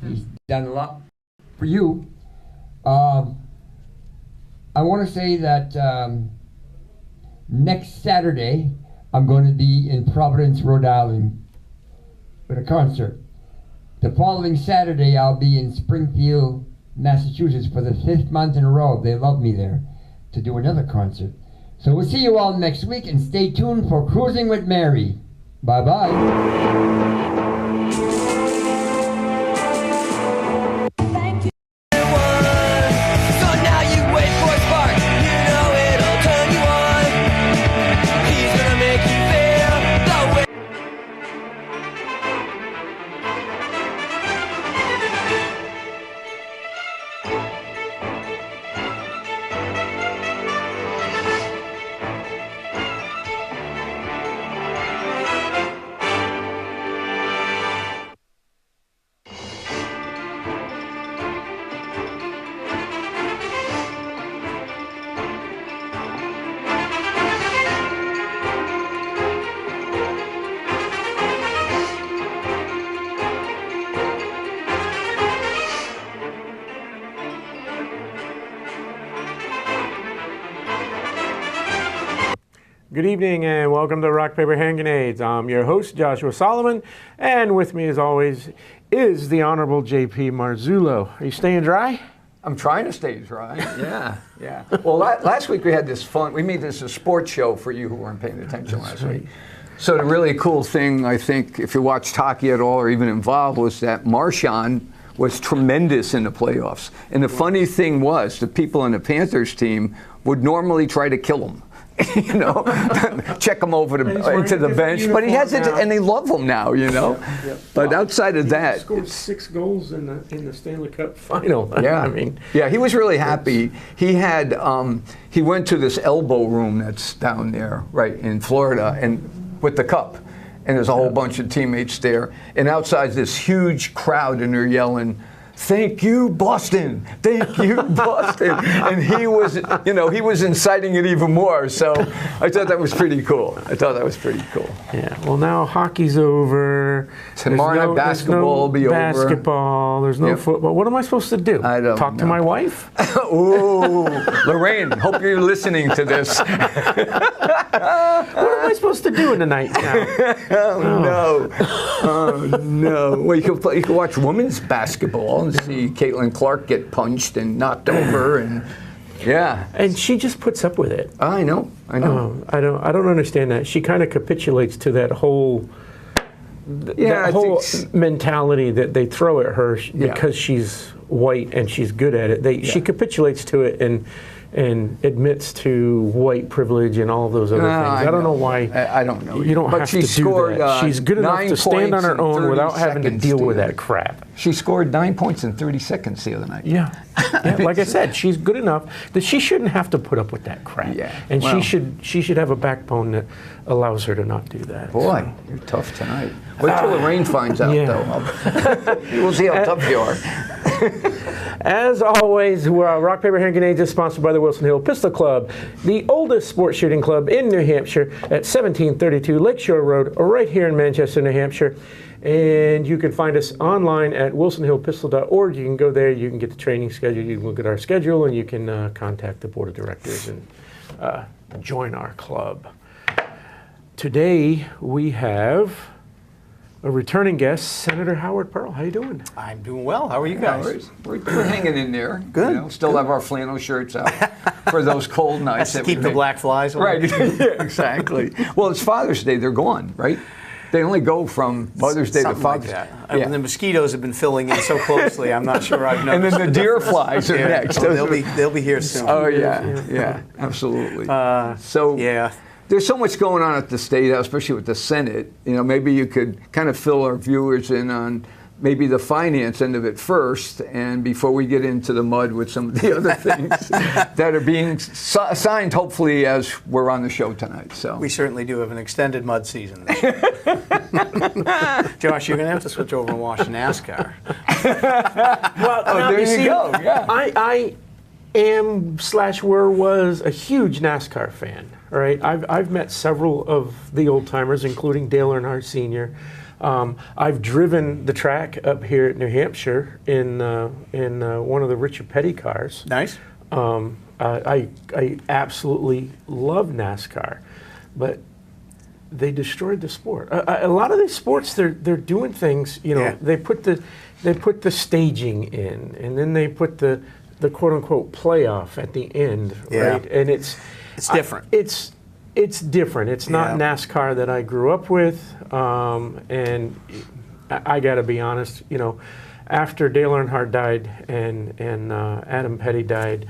He's done a lot for you. I want to say that next Saturday I'm going to be in Providence, Rhode Island with a concert. The following Saturday I'll be in Springfield, Massachusetts for the 5th month in a row. They love me there to do another concert. So we'll see you all next week, and stay tuned for Cruising with Mary. Bye-bye. Good evening and welcome to Rock, Paper, Hand Grenades. I'm your host, Joshua Solomon, and with me as always is the Honorable J.P. Marzullo. Are you staying dry? I'm trying to stay dry, yeah. Well, last week we had this fun, we made this a sports show for you who weren't paying attention last week. So the really cool thing, I think, if you watched hockey at all or even involved, was that Marchand was tremendous in the playoffs. And the funny thing was, the people on the Panthers team would normally try to kill him. You know, check him over into the bench, but he has it, and they love him now. You know, but outside of that, he scored 6 goals in the Stanley Cup final. Yeah, I mean, yeah, he was really happy. He had he went to this elbow room that's down there, right in Florida, and with the cup, and there's a whole bunch of teammates there, and outside this huge crowd, and they're yelling, "Thank you, Boston! Thank you, Boston!" And he was, you know, he was inciting it even more. So I thought that was pretty cool. Yeah. Well, now hockey's over. Tomorrow night basketball will be over. Basketball. There's no football. What am I supposed to do? I don't Talk know. to my wife? Ooh, Lorraine. Hope you're listening to this. What am I supposed to do in the night now? Oh no. Well, you could watch women's basketball and see Caitlin Clark get punched and knocked over, and yeah. And she just puts up with it. I know. I don't understand that. She kind of capitulates to that whole mentality that they throw at her because she's white and she's good at it. She capitulates to it and admits to white privilege and all of those other things. I don't know why. I don't know. You don't have to do that. She's good enough to stand on her own without having to deal with that crap. She scored 9 points in 30 seconds the other night. Yeah. Like I said, she's good enough that she shouldn't have to put up with that crap. Yeah. And she should have a backbone that allows her to not do that. Boy, you're tough tonight. Wait till Lorraine finds out, though. We'll see how tough you are. As always, Rock, Paper, Hand Grenades is sponsored by the Wilson Hill Pistol Club, the oldest sports shooting club in New Hampshire at 1732 Lakeshore Road, right here in Manchester, New Hampshire. And you can find us online at wilsonhillpistol.org. You can go there, you can get the training schedule, you can look at our schedule, and you can contact the board of directors and join our club. Today we have a returning guest, Senator Howard Pearl. How you doing? I'm doing well. How are you guys? We're hanging in there. Good. You know, still have our flannel shirts out for those cold nights. That's to keep the black flies away. Right. Yeah, exactly. Well, it's Father's Day. They're gone, right? They only go from Mother's Day to Father's Day. Like that. The mosquitoes have been filling in so closely. I'm not sure I've noticed. And then the deer flies are next. Oh, they'll be here soon. Oh yeah, absolutely. There's so much going on at the State House, especially with the Senate. You know, maybe you could kind of fill our viewers in on maybe the finance end of it first, and before we get into the mud with some of the other things that are being signed, hopefully, as we're on the show tonight. So we certainly do have an extended mud season this year. Josh, you're going to have to switch over and watch NASCAR. Well, there you go. Yeah. I was a huge NASCAR fan. All right, I've met several of the old timers, including Dale Earnhardt Sr. I've driven the track up here at New Hampshire in one of the Richard Petty cars. Nice. I absolutely love NASCAR, but they destroyed the sport. A lot of these sports, they're doing things. Yeah. They put the staging in, and then they put the quote unquote playoff at the end, Yeah. right? And it's different. It's different. It's not Yeah. NASCAR that I grew up with, and I got to be honest. After Dale Earnhardt died and Adam Petty died,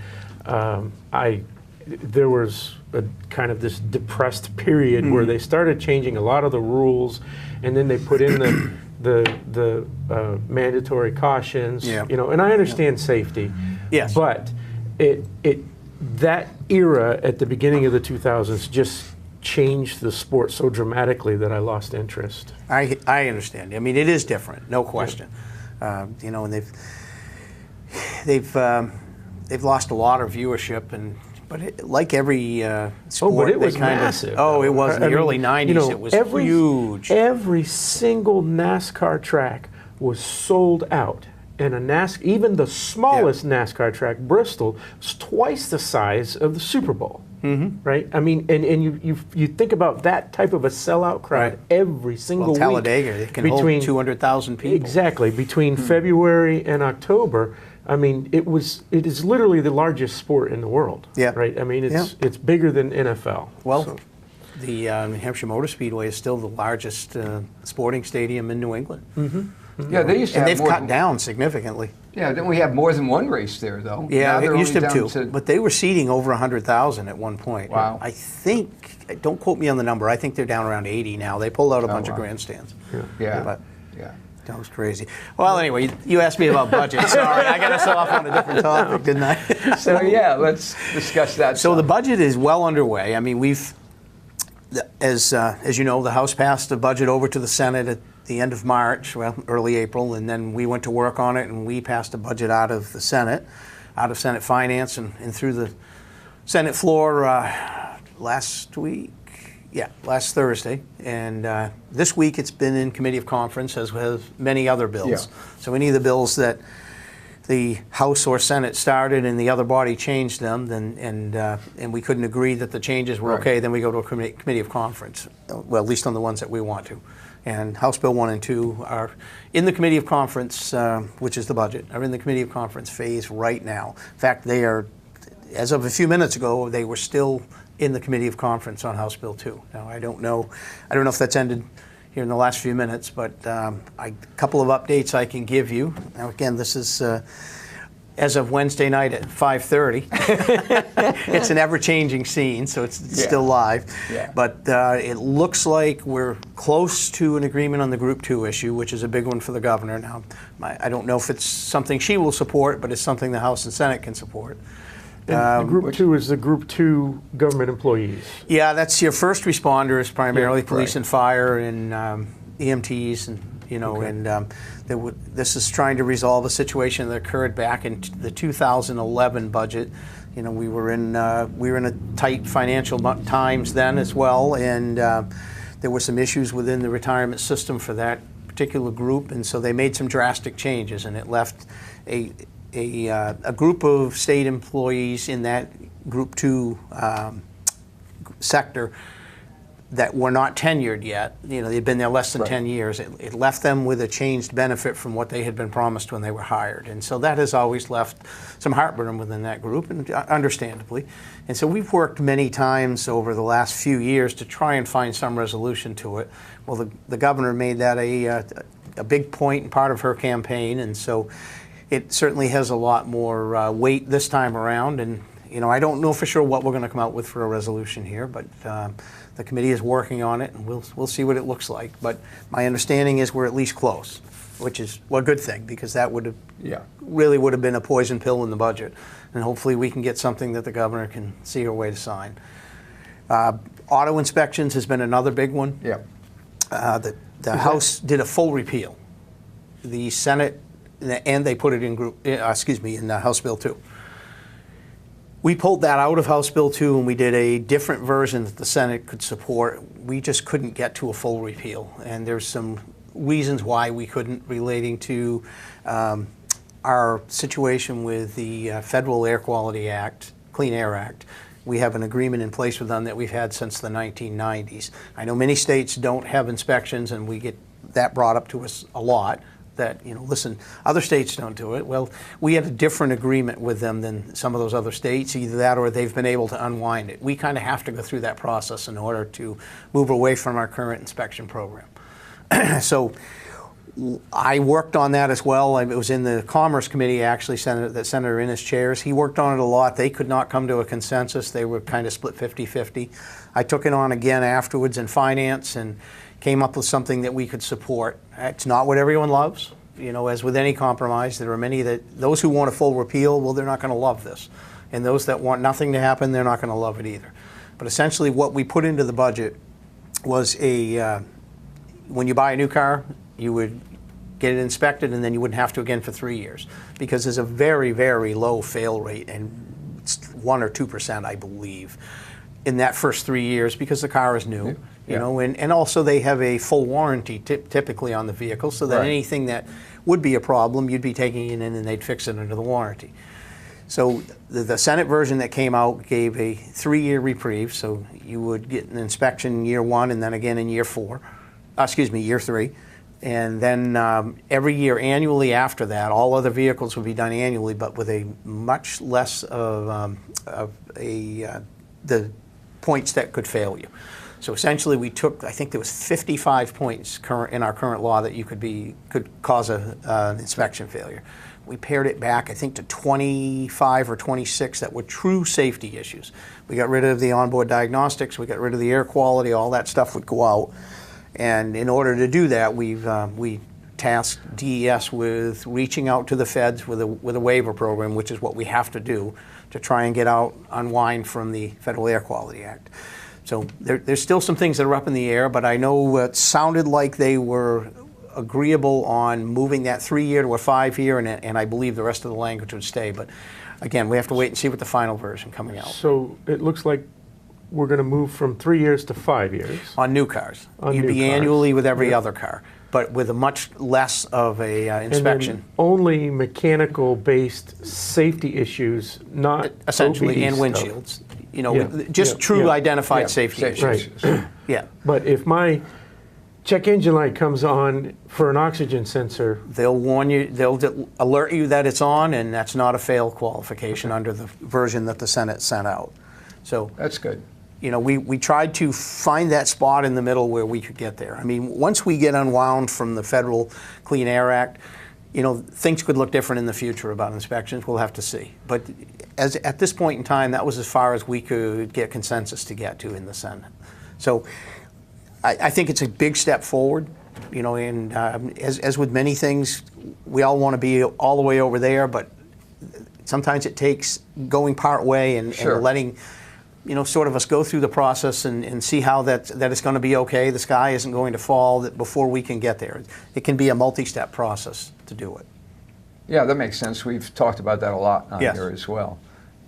there was a kind of this depressed period where they started changing a lot of the rules, and then they put in the mandatory cautions. Yeah. And I understand safety. Yes. But that era at the beginning of the 2000s just changed the sport so dramatically that I lost interest. I understand. I mean, it is different, no question. And they've lost a lot of viewership, but like every sport, but it was they kind massive. of. It was in the I mean, early '90s. It was huge. Every single NASCAR track was sold out. And even the smallest NASCAR track, Bristol, was twice the size of the Super Bowl. Mm-hmm. Right? I mean, and you think about that type of a sellow crowd every single week. Talladega, it can hold 200,000 people. Exactly. Between February and October, I mean, it is literally the largest sport in the world. Yeah. Right? I mean, it's bigger than NFL. Well, the New Hampshire Motor Speedway is still the largest sporting stadium in New England. Mm-hmm. Yeah, they used to And have they've cut down significantly. Yeah, didn't we have more than one race there, though? Yeah, Now they're it used to only have down two, but they were seating over 100,000 at one point. Wow. I think, don't quote me on the number, I think they're down around 80 now. They pulled out a bunch of wow. grandstands. Yeah. But Yeah. that was crazy. Well, anyway, you asked me about budget. Sorry, I got us off on a different topic, didn't I? So yeah, let's discuss that. So some. the budget is well underway. I mean, as you know, the House passed the budget over to the Senate at the end of March, well, early April, and then we went to work on it, and we passed a budget out of the Senate, out of Senate Finance, and through the Senate floor last Thursday. And this week it's been in committee of conference, as with many other bills. Yeah. So any of the bills that the House or Senate started and the other body changed them, and we couldn't agree that the changes were okay, then we go to a committee of conference, well, at least on the ones that we want to. And House Bill 1 and 2 are in the committee of conference, which is the budget, are in the committee of conference phase right now. In fact, they are, as of a few minutes ago, they were still in the committee of conference on House Bill 2. Now, I don't know if that's ended here in the last few minutes, but a couple of updates I can give you. Now, again, this is as of Wednesday night at 5:30. It's an ever-changing scene, so it's still live. Yeah. But it looks like we're close to an agreement on the Group 2 issue, which is a big one for the governor. Now, I don't know if it's something she will support, but it's something the House and Senate can support. And Group 2 is the Group 2 government employees. Yeah, that's your first responders, primarily Yeah, police right. and fire and EMTs, and this is trying to resolve a situation that occurred back in the 2011 budget. We were in a tight financial times then as well, and there were some issues within the retirement system for that particular group, and so they made some drastic changes, and it left a group of state employees in that Group 2 sector that were not tenured yet. They'd been there less than 10 years. It left them with a changed benefit from what they had been promised when they were hired. And so that has always left some heartburn within that group, and understandably. And so we've worked many times over the last few years to try and find some resolution to it. Well, the governor made that a big point and part of her campaign, and so it certainly has a lot more weight this time around. And I don't know for sure what we're going to come out with for a resolution here, but the committee is working on it, and we'll see what it looks like. But my understanding is we're at least close, which is a good thing, because that would have really would have been a poison pill in the budget. And hopefully we can get something that the governor can see her way to sign. Auto inspections has been another big one. Yeah. The House did a full repeal. The Senate, and they put it in House Bill 2. We pulled that out of House Bill 2, and we did a different version that the Senate could support. We just couldn't get to a full repeal, and there's some reasons why we couldn't, relating to our situation with the Federal Air Quality Act, Clean Air Act. We have an agreement in place with them that we've had since the 1990s. I know many states don't have inspections, and we get that brought up to us a lot, that, listen, other states don't do it. Well, we had a different agreement with them than some of those other states, either that or they've been able to unwind it. We kind of have to go through that process in order to move away from our current inspection program. So I worked on that as well. It was in the Commerce Committee, actually, that Senator Innes chairs. He worked on it a lot. They could not come to a consensus. They were kind of split 50-50. I took it on again afterwards in Finance and came up with something that we could support. It's not what everyone loves. As with any compromise, there are many those who want a full repeal, well, they're not going to love this. And those that want nothing to happen, they're not going to love it either. But essentially what we put into the budget was when you buy a new car, you would get it inspected, and then you wouldn't have to again for 3 years, because there's a very, very low fail rate, and it's 1 or 2%, I believe, in that first 3 years, because the car is new. And also they have a full warranty typically on the vehicle, so that anything that would be a problem, you'd be taking it in and they'd fix it under the warranty. So the Senate version that came out gave a 3-year reprieve, so you would get an inspection in year 1 and then again in year 3. And then every year annually after that, all other vehicles would be done annually, but with a much less of the points that could fail you. So essentially we took, I think there was 55 points in our current law that could cause an inspection failure. We pared it back, I think, to 25 or 26 that were true safety issues. We got rid of the onboard diagnostics, we got rid of the air quality, all that stuff would go out. And in order to do that, we tasked DES with reaching out to the feds with a waiver program, which is what we have to do to try and unwind from the Federal Air Quality Act. So there's still some things that are up in the air, but I know it sounded like they were agreeable on moving that 3-year to a 5-year, and I believe the rest of the language would stay. But again, we have to wait and see what the final version coming out. So it looks like we're going to move from 3 years to 5 years. On new cars. You'd be annually with every other car, but with a much less of a inspection. And then only mechanical-based safety issues, not essentially, OBD and stuff. windshields. Just true identified safety issues. Right. Yeah. But if my check engine light comes on for an oxygen sensor, they'll warn you, they'll alert you that it's on, and that's not a fail qualification under the version that the Senate sent out. So that's good. We tried to find that spot in the middle where we could get there. I mean, once we get unwound from the Federal Clean Air Act, things could look different in the future about inspections. We'll have to see. But at this point in time, that was as far as we could get consensus to get to in the Senate. So I think it's a big step forward. And as with many things, we all want to be all the way over there, but sometimes it takes going part way and letting sort of us go through the process and see how that it's going to be okay. The sky isn't going to fall before we can get there. It can be a multi-step process to do it. Yeah, that makes sense. We've talked about that a lot on here as well.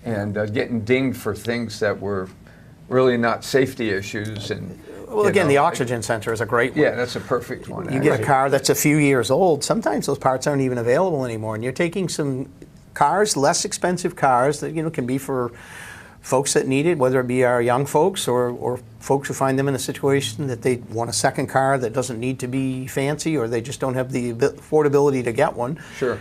And getting dinged for things that were really not safety issues. And well, again, the oxygen sensor is a great one. Yeah, that's a perfect one. You get a car that's a few years old, sometimes those parts aren't even available anymore, and you're taking some cars, less expensive cars that can be for folks that need it, whether it be our young folks or folks who find them in a situation that they want a second car that doesn't need to be fancy, or they just don't have the affordability to get one. Sure.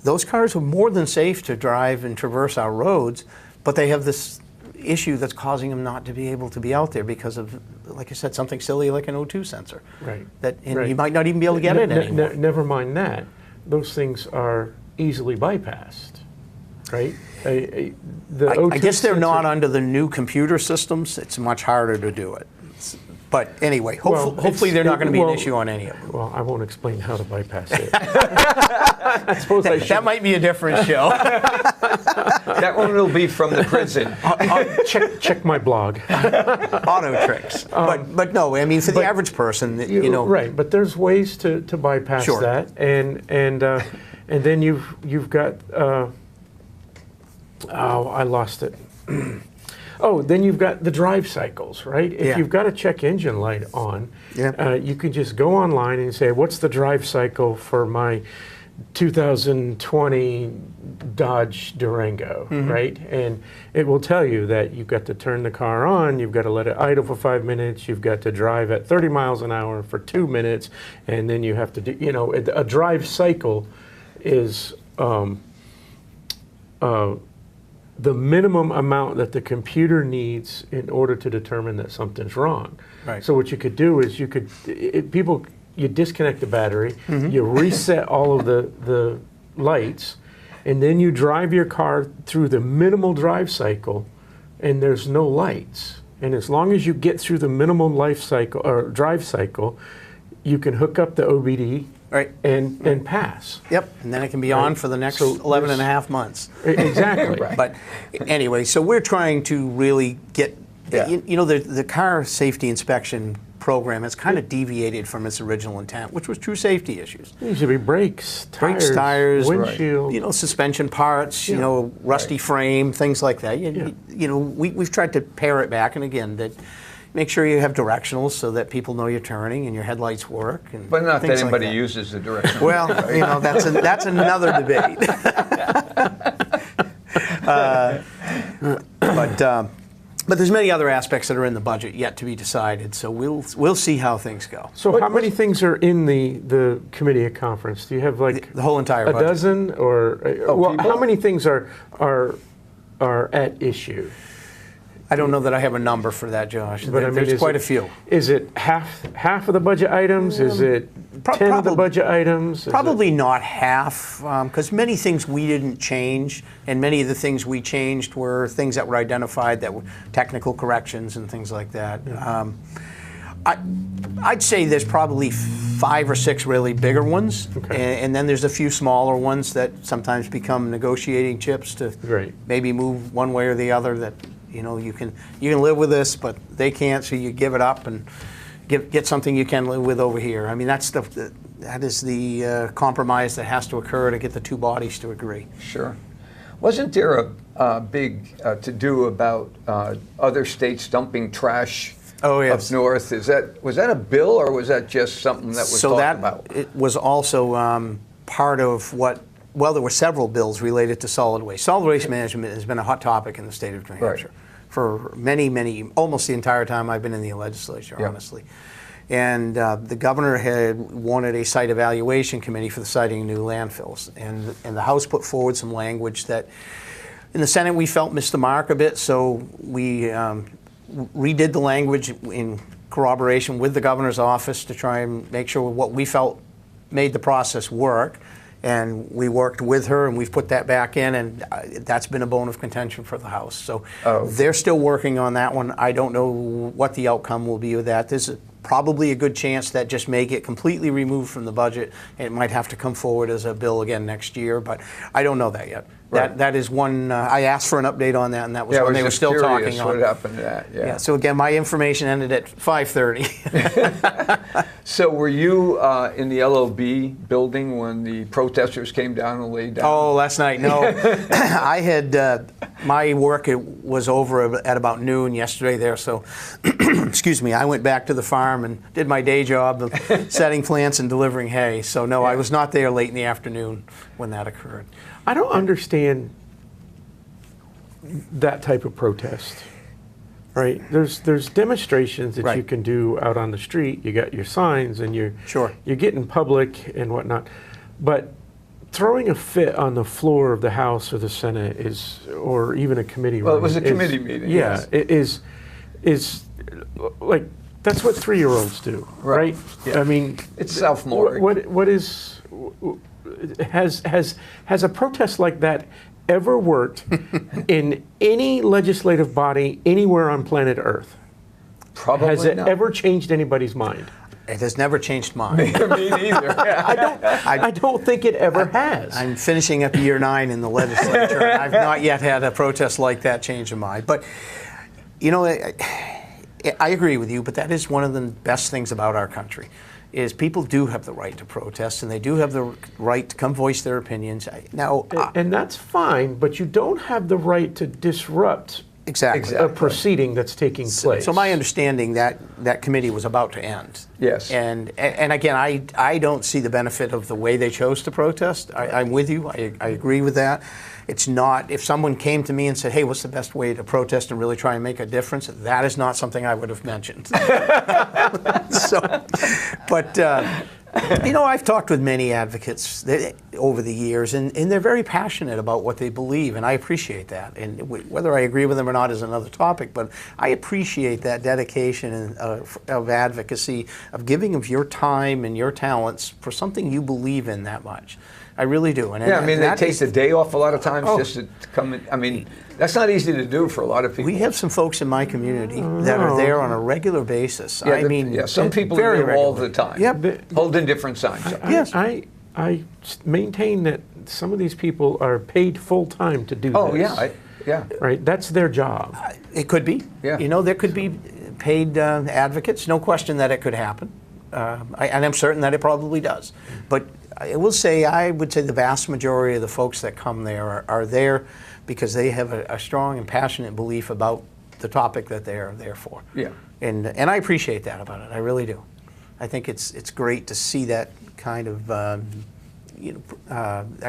Those cars are more than safe to drive and traverse our roads, but they have this issue that's causing them not to be able to be out there because of, like I said, something silly like an O2 sensor. Right. You might not even be able to get it anymore. Never mind that. Those things are easily bypassed, right? I guess they're not under the new computer systems. It's much harder to do it. But anyway, hopefully they're not going to be an issue on any of them. Well, I won't explain how to bypass it. I suppose I should. That might be a different show. That one will be from the prison. Check my blog. Auto tricks. But no, I mean, for the average person, Right, but there's ways to bypass that. And then you've got... I lost it. Then you've got the drive cycles, right? If Yeah. you've got a check engine light on, Yeah. you can just go online and say, what's the drive cycle for my 2020 Dodge Durango, right? And it will tell you that you've got to turn the car on, you've got to let it idle for 5 minutes, you've got to drive at 30 miles an hour for 2 minutes, and then you have to do, a drive cycle is the minimum amount that the computer needs in order to determine that something's wrong. Right. So what you could do is you disconnect the battery, you reset all of the lights, and then you drive your car through the minimal drive cycle, and there's no lights. And as long as you get through the minimum life cycle or drive cycle, you can hook up the OBD Right. and pass. Yep, and then it can be on for the next So 11 and a half months. Exactly. But anyway, so we're trying to really get, Yeah. the car safety inspection program has kind of deviated from its original intent, which was true safety issues. It used to be brakes, Tires, windshield. suspension parts, rusty frame, things like that. We've tried to pare it back, and again, that make sure you have directionals so that people know you're turning and your headlights work. And But not that things anybody like that. uses the direction. Well, that's another debate. But there's many other aspects that are in the budget yet to be decided. So we'll see how things go. So how many things are in the committee of conference? Do you have like The whole entire a budget. dozen or people? how many things are at issue? I don't know that I have a number for that, Josh. But I mean, There's is quite it- a few. Is it half of the budget items? Is it 10 of the probab- budget items? Is it- Probably not half, because many things we didn't change, and many of the things we changed were things that were identified that were technical corrections and things like that. I'd say there's probably 5 or 6 really bigger ones, and then there's a few smaller ones that sometimes become negotiating chips to Right. maybe move one way or the other. That you can live with this, but they can't, so you give it up and get something you can live with over here. I mean, that is the compromise that has to occur to get the two bodies to agree. Sure. Wasn't there a big to-do about other states dumping trash Oh, yes. up north? Was that a bill, or was that just something that was talked about? It was also part of what. Well, there were several bills related to solid waste. Solid waste management has been a hot topic in the state of New Hampshire for many, almost the entire time I've been in the legislature, Yep. honestly. And the governor had wanted a site evaluation committee for the siting of new landfills, and the House put forward some language that, in the Senate, we felt missed the mark a bit. So we redid the language in corroboration with the governor's office to try and make sure what we felt made the process work. And we worked with her, and we've put that back in, and that's been a bone of contention for the House. So they're still working on that one. I don't know what the outcome will be with that. There's probably a good chance that just may get completely removed from the budget, and it might have to come forward as a bill again next year, but I don't know that yet. Right. That is one, I asked for an update on that, and that was when I was they were just still curious talking on. what happened to that. Yeah, so again, my information ended at 5:30. So were you in the LOB building when the protesters came down and laid down? Oh, last night, no. I had, my work was over at about noon yesterday there, so, excuse me, I went back to the farm and did my day job of setting plants and delivering hay. So no, I was not there late in the afternoon when that occurred. I don't understand that type of protest. Right? There's demonstrations that Right. you can do out on the street. You got your signs and you're getting public and whatnot. But throwing a fit on the floor of the House or the Senate is, or even a committee room. Well, it was a is- committee meeting, Yeah, yes. it is like that's what 3-year-olds do, right? Yeah. I mean, It's sophomoric. What is has a protest like that ever worked in any legislative body anywhere on planet Earth? Probably Has it not. ever changed anybody's mind? It has never changed mine. Me neither. I don't think it ever has. I'm finishing up year 9 in the legislature, and I've not yet had a protest like that change of mind. But, I agree with you, but that is one of the best things about our country, is people do have the right to protest, and they do have the right to come voice their opinions. Now, And that's fine, but you don't have the right to disrupt Exactly. a proceeding that's taking place. So my understanding that committee was about to end. Yes. And again, I don't see the benefit of the way they chose to protest. I'm with you. I agree with that. It's not, if someone came to me and said, hey, what's the best way to protest and really try and make a difference? That is not something I would have mentioned. I've talked with many advocates over the years, and they're very passionate about what they believe, and I appreciate that. And whether I agree with them or not is another topic, but I appreciate that dedication of advocacy, of giving of your time and your talents for something you believe in that much. I really do. And they take the day off a lot of times just to come in. I mean, that's not easy to do for a lot of people. We have some folks in my community that are there on a regular basis. Some people are there all the time. Yep. Holding different signs. Yes. I maintain that some of these people are paid full time to do this. Oh, yeah. Right? That's their job. It could be. Yeah. There could be paid advocates. No question that it could happen. And I'm certain that it probably does. But I would say the vast majority of the folks that come there are there because they have a strong and passionate belief about the topic that they are there for. Yeah. And I appreciate that about it. I really do. I think it's great to see that kind of that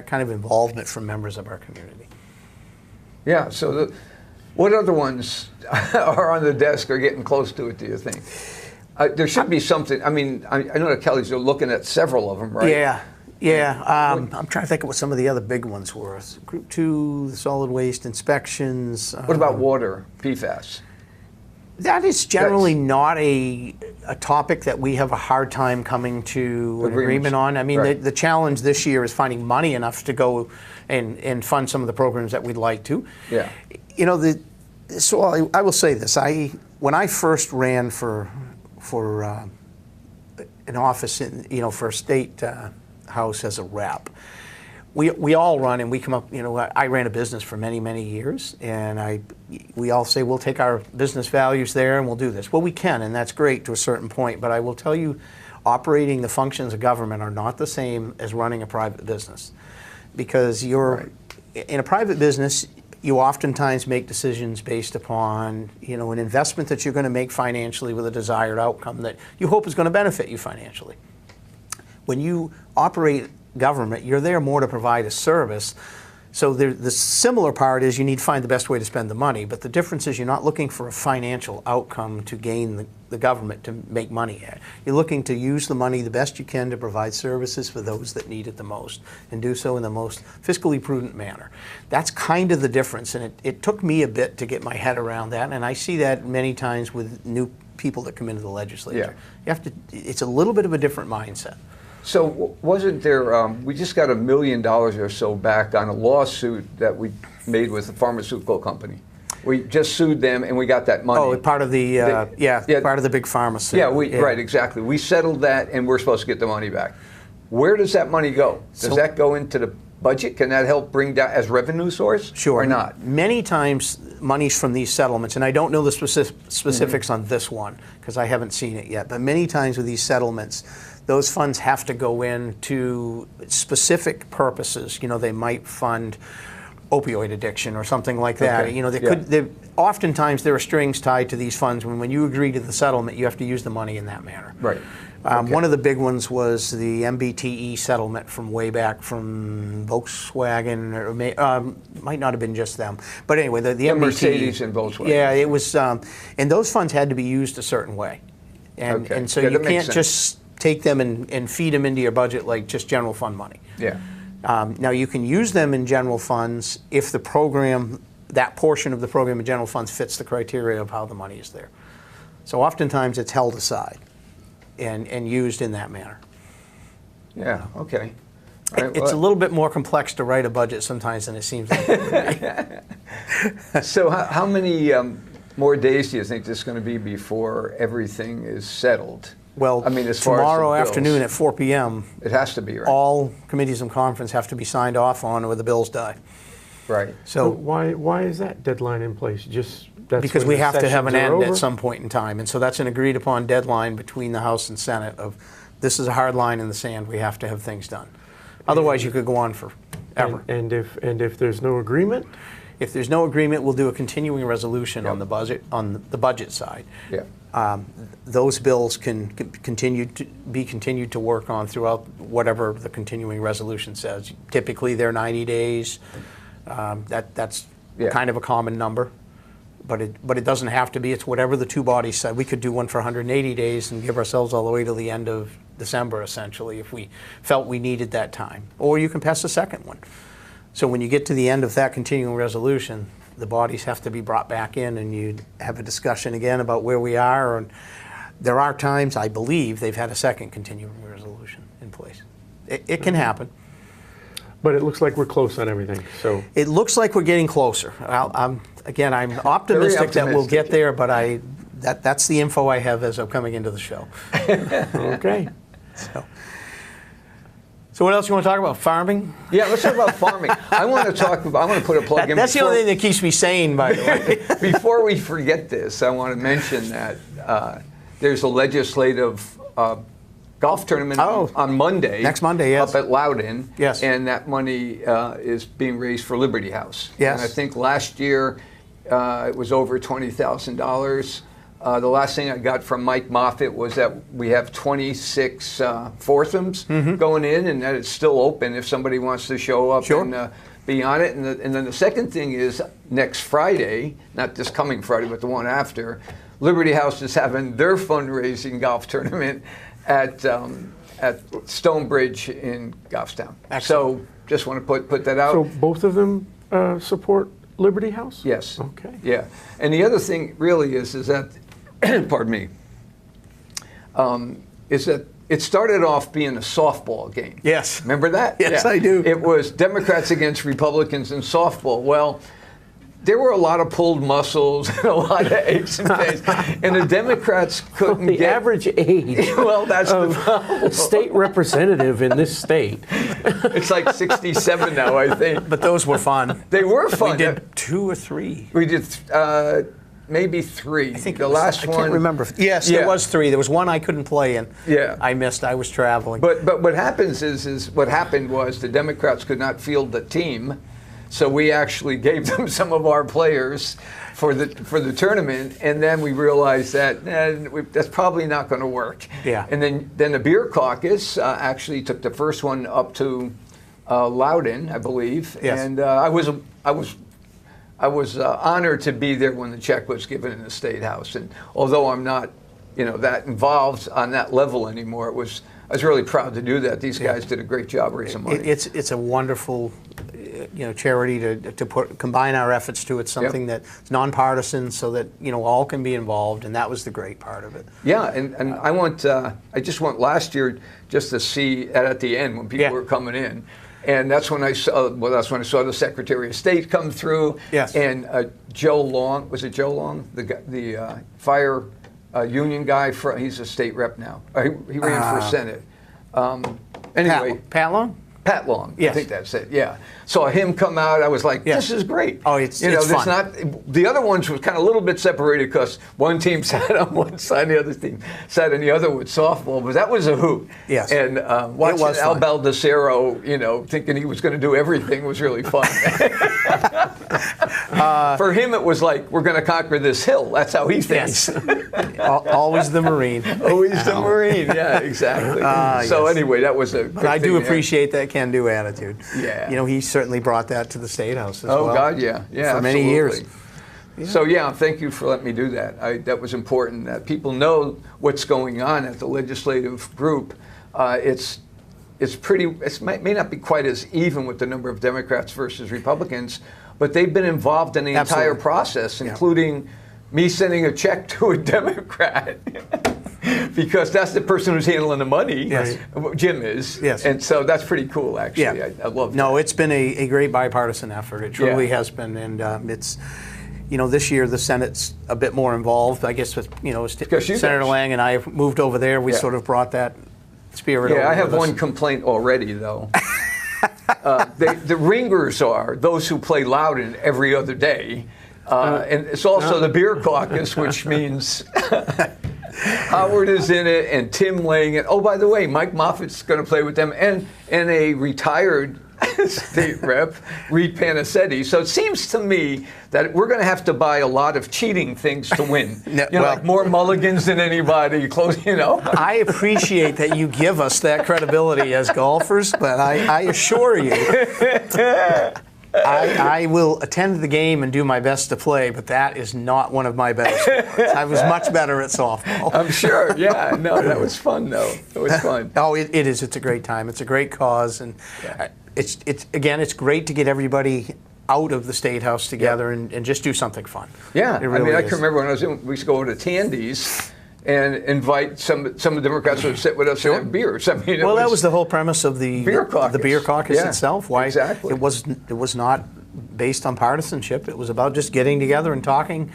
kind of involvement from members of our community. Yeah. So what other ones are on the desk or getting close to it, do you think? There should be something. I mean, I know that Kelly's looking at several of them, right? Yeah. I'm trying to think of what some of the other big ones were. Group 2, the solid waste inspections. What about water, PFAS? That is generally not a topic that we have a hard time coming to an agreement on. I mean, the challenge this year is finding money enough to go and fund some of the programs that we'd like to. Yeah. So I will say this. When I first ran for an office for a state house as a rep, we all run and we come up. I ran a business for many years, and we all say we'll take our business values there and we'll do this. Well, we can, and that's great to a certain point. But I will tell you, operating the functions of government are not the same as running a private business, because in a private business, you oftentimes make decisions based upon an investment that you're going to make financially with a desired outcome that you hope is going to benefit you financially. When you operate government, you're there more to provide a service. So the similar part is you need to find the best way to spend the money, but the difference is you're not looking for a financial outcome to gain the government to make money at. You're looking to use the money the best you can to provide services for those that need it the most, and do so in the most fiscally prudent manner. That's kind of the difference, and it took me a bit to get my head around that, and I see that many times with new people that come into the legislature. Yeah. It's a little bit of a different mindset. So wasn't there, we just got $1 million or so back on a lawsuit that we made with the pharmaceutical company. We just sued them and we got that money. Oh, part of the, part of the big pharma suit. Right, exactly. We settled that and we're supposed to get the money back. Where does that money go? Does that go into the budget? Can that help bring down as revenue source? Sure. Or not? Many times monies from these settlements, and I don't know the specifics on this one because I haven't seen it yet, but many times with these settlements, those funds have to go into specific purposes. They might fund opioid addiction or something like that. Okay. Oftentimes there are strings tied to these funds. When you agree to the settlement, you have to use the money in that manner. Right. One of the big ones was the MBTE settlement from way back from Volkswagen, or might not have been just them. But anyway, the MBTE, Mercedes and Volkswagen. Yeah, it was, and those funds had to be used a certain way. And so you can't just take them and feed them into your budget like just general fund money. Yeah. Now you can use them in general funds if the program, that portion of the program in general funds fits the criteria of how the money is there. So oftentimes it's held aside and used in that manner. Yeah, okay. It's a little bit more complex to write a budget sometimes than it seems like. So how many more days do you think there's going to be before everything is settled? Well, I mean, as far tomorrow as afternoon at 4 p.m., it has to be, right? all committees and conference have to be signed off on or the bills die. Right. So why is that deadline in place? Because we have to have an end at some point in time, and so that's an agreed upon deadline between the House and Senate of this is a hard line in the sand. We have to have things done. Otherwise, you could go on forever. And if there's no agreement, If there's no agreement, we'll do a continuing resolution on the budget side. Yeah. Those bills can continue to be continued to work on throughout whatever the continuing resolution says. Typically, they're 90 days. That's kind of a common number, but it doesn't have to be. It's whatever the two bodies said. We could do one for 180 days and give ourselves all the way to the end of December, essentially, if we felt we needed that time. Or you can pass a second one. So when you get to the end of that continuing resolution, the bodies have to be brought back in, and you have a discussion again about where we are. And there are times, I believe, they've had a second continuing resolution in place. It can happen. But it looks like we're close on everything. So It looks like we're getting closer. I'm optimistic that we'll get there, but that's the info I have as I'm coming into the show. okay. So what else you want to talk about? Farming? Yeah, let's talk about farming. I want to put a plug in. That's the only thing that keeps me sane, by the way. Before we forget this, I want to mention that there's a legislative golf tournament on Monday. Next Monday, yes. Up at Loudon. Yes. And that money is being raised for Liberty House. Yes. And I think last year it was over $20,000. The last thing I got from Mike Moffitt was that we have 26 foursomes going in, and that it's still open if somebody wants to show up and be on it. And then the second thing is next Friday, not this coming Friday, but the one after, Liberty House is having their fundraising golf tournament at Stonebridge in Goffstown. Excellent. So just want to put that out. So both of them support Liberty House? Yes. Okay. Yeah. And the other thing really is that, pardon me, is that it started off being a softball game. Yes. Remember that? Yes, I do. It was Democrats against Republicans in softball. Well, there were a lot of pulled muscles and a lot of aches and pains, and the Democrats couldn't The get average age well, that's the of problem. state representative in this state. It's like 67 now, I think. But those were fun. They were fun. We did 2 or 3. We did maybe 3. I think the last I one. can't remember. Yes, Yeah. it was 3. There was one I couldn't play in. Yeah. I missed. I was traveling. But what happens is what happened was the Democrats could not field the team, so we actually gave them some of our players for the tournament, and then we realized that that's probably not going to work. Yeah. And then the beer caucus actually took the first one up to Loudon, I believe. Yes. And I was honored to be there when the check was given in the State House. And although I'm not, that involved on that level anymore, I was really proud to do that. These guys did a great job raising money. It's a wonderful, charity to combine our efforts to. It's something that's nonpartisan, so that all can be involved, and that was the great part of it. Yeah, and I just went last year just to see at the end when people were coming in. And that's when I saw the Secretary of State come through. Yes. And Joe Long, was it Joe Long, the fire union guy? He's a state rep now. He ran for Senate. Anyway, Pat Long? Pat Long. Yes. I think that's it. Yeah. Saw him come out. I was like, this is great. Oh, it's there's fun. not the other ones was kind of a little bit separated because one team sat on one side, the other team sat on the other with softball. But that was a hoot. Yes. And watching was Al fun. Baldacero, thinking he was going to do everything was really fun. For him, it was like, we're going to conquer this hill. That's how he thinks. Yes. Always the Marine. Always the Marine. Yeah, exactly. So yes. anyway, that was a. But I do appreciate that can-do attitude. Yeah. He certainly brought that to the State House as well. Oh God, yeah, For many years. Yeah. So thank you for letting me do that. That was important that people know what's going on at the legislative group. It's pretty. It may not be quite as even with the number of Democrats versus Republicans, but they've been involved in the entire process, including me sending a check to a Democrat. Because that's the person who's handling the money. Yes. Jim is. Yes. And so that's pretty cool, actually. Yeah. I love that. No, it's been a great bipartisan effort. It truly has been. And it's, this year the Senate's a bit more involved. I guess with, Senator Lang and I have moved over there. We sort of brought that spirit over. Yeah, I have with us. one complaint already, though. The ringers are those who play Loudon every other day. And it's also the beer caucus, which means Howard is in it and Tim Lang. And, oh, by the way, Mike Moffitt's going to play with them and a retired state rep, Reed Panicetti. So it seems to me that we're going to have to buy a lot of cheating things to win. Like more mulligans than anybody, close, I appreciate that you give us that credibility as golfers, but I assure you, I will attend the game and do my best to play, but that is not one of my better sports. I was much better at softball. I'm sure. Yeah. No, that was fun though. It was fun. Oh, it is. It's a great time. It's a great cause, and it's great to get everybody out of the State House together and just do something fun. Yeah. It really I is. can remember when we used to go to Tandy's and invite some of the Democrats to sit with us and have beers. I mean, that was the whole premise of the beer caucus, the beer caucus itself. Why exactly. It was not based on partisanship. It was about just getting together and talking,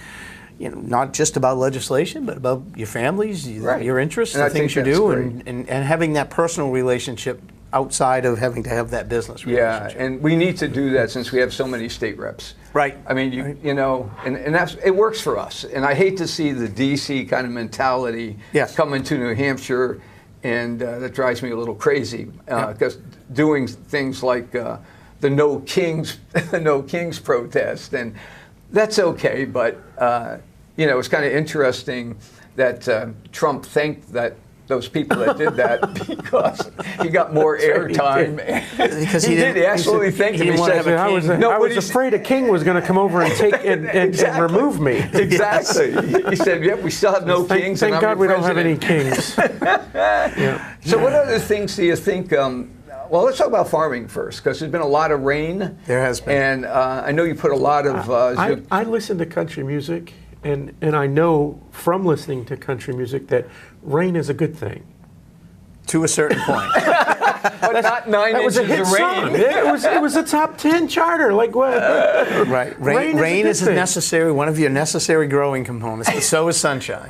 not just about legislation, but about your families, your interests, the things you do, and having that personal relationship outside of having to have that business relationship. Yeah, and we need to do that since we have so many state reps. Right. I mean, and that's, it works for us. And I hate to see the DC kind of mentality come into New Hampshire, and that drives me a little crazy because doing things like the No Kings protest, and that's okay, but it's kind of interesting that Trump thanked those people that did that because he got more airtime. Because he did. He absolutely thanked him. He said, I was afraid a king was going to come over and take and remove me. Exactly. He said, "Yep, we still have no kings." Thank and God I'm we your don't have any president." kings. So, what other things do you think? Well, let's talk about farming first, because there's been a lot of rain. There has been, and I know you put a lot of. I listen to country music, and I know from listening to country music that rain is a good thing. To a certain point. But not 9 inches a hit of rain. Song. It was a top 10 charter. Like what? Right. Rain is necessary, one of your necessary growing components, but so is sunshine.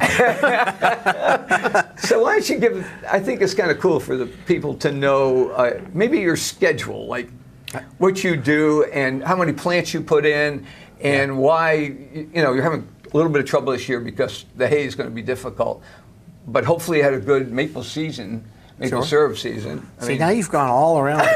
So why don't you give? I think it's kind of cool for the people to know maybe your schedule, like what you do and how many plants you put in, and why you're having a little bit of trouble this year because the hay is going to be difficult. But hopefully you had a good maple season. Maple syrup season. Now you've gone all around.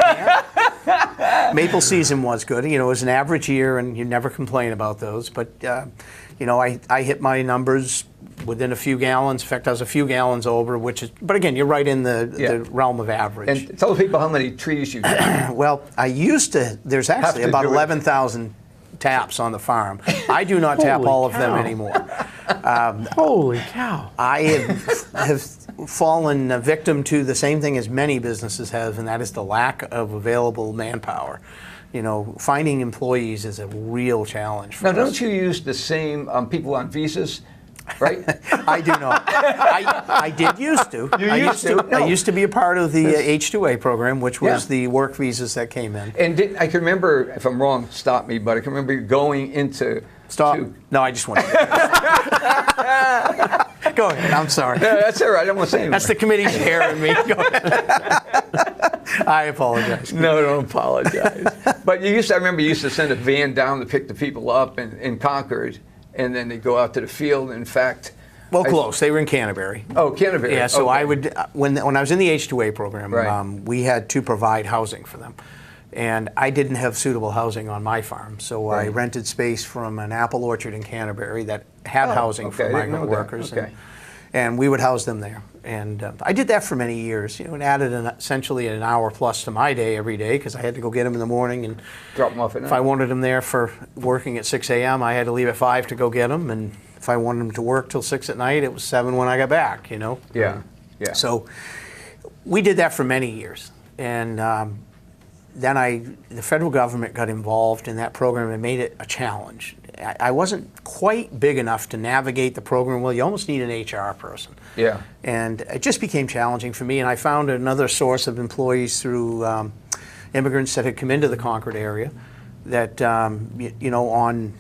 Maple season was good. It was an average year, and you never complain about those. But, I hit my numbers within a few gallons. In fact, I was a few gallons over, but again, you're right in the realm of average. And tell the people how many trees you have. Well, I used to, there's actually about 11,000 taps on the farm. I do not tap all of them anymore. Holy cow. I have fallen victim to the same thing as many businesses have, and that is the lack of available manpower. Finding employees is a real challenge for us. Now, don't you use the same people on visas, right? I do not. I did used to. I used to be a part of the H-2A program, which was the work visas that came in. And I can remember, if I'm wrong, stop me, but I can remember going into... Stop. No, I just want to. Go ahead. I'm sorry. No, that's all right. I don't want to say anything. That's the committee chair in me. Go ahead. I apologize. No, don't apologize. But I remember you used to send a van down to pick the people up in Concord, and then they'd go out to the field. In fact... Well, close. They were in Canterbury. Oh, Canterbury. Yeah, so okay. I would, when I was in the H-2A program, we had to provide housing for them. And I didn't have suitable housing on my farm, so I rented space from an apple orchard in Canterbury that had housing for migrant workers, and we would house them there. And I did that for many years. It added essentially an hour plus to my day every day because I had to go get them in the morning and drop them off at night. If I wanted them there for working at 6 a.m., I had to leave at 5 to go get them, and if I wanted them to work till 6 at night, it was 7 when I got back. Yeah. So we did that for many years, and then the federal government got involved in that program and made it a challenge. I wasn't quite big enough to navigate the program well. You almost need an HR person. Yeah. And it just became challenging for me, and I found another source of employees through immigrants that had come into the Concord area that, on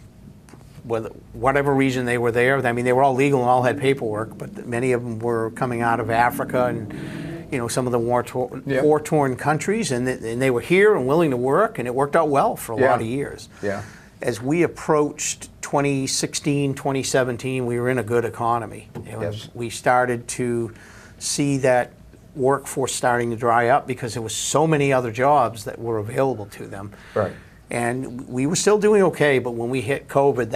whatever reason they were there. I mean, they were all legal and all had paperwork, but many of them were coming out of Africa and some of the war-torn countries, and they were here and willing to work, and it worked out well for a lot of years. Yeah. As we approached 2016, 2017, we were in a good economy. We started to see that workforce starting to dry up because there was so many other jobs that were available to them. Right. And we were still doing okay, but when we hit COVID,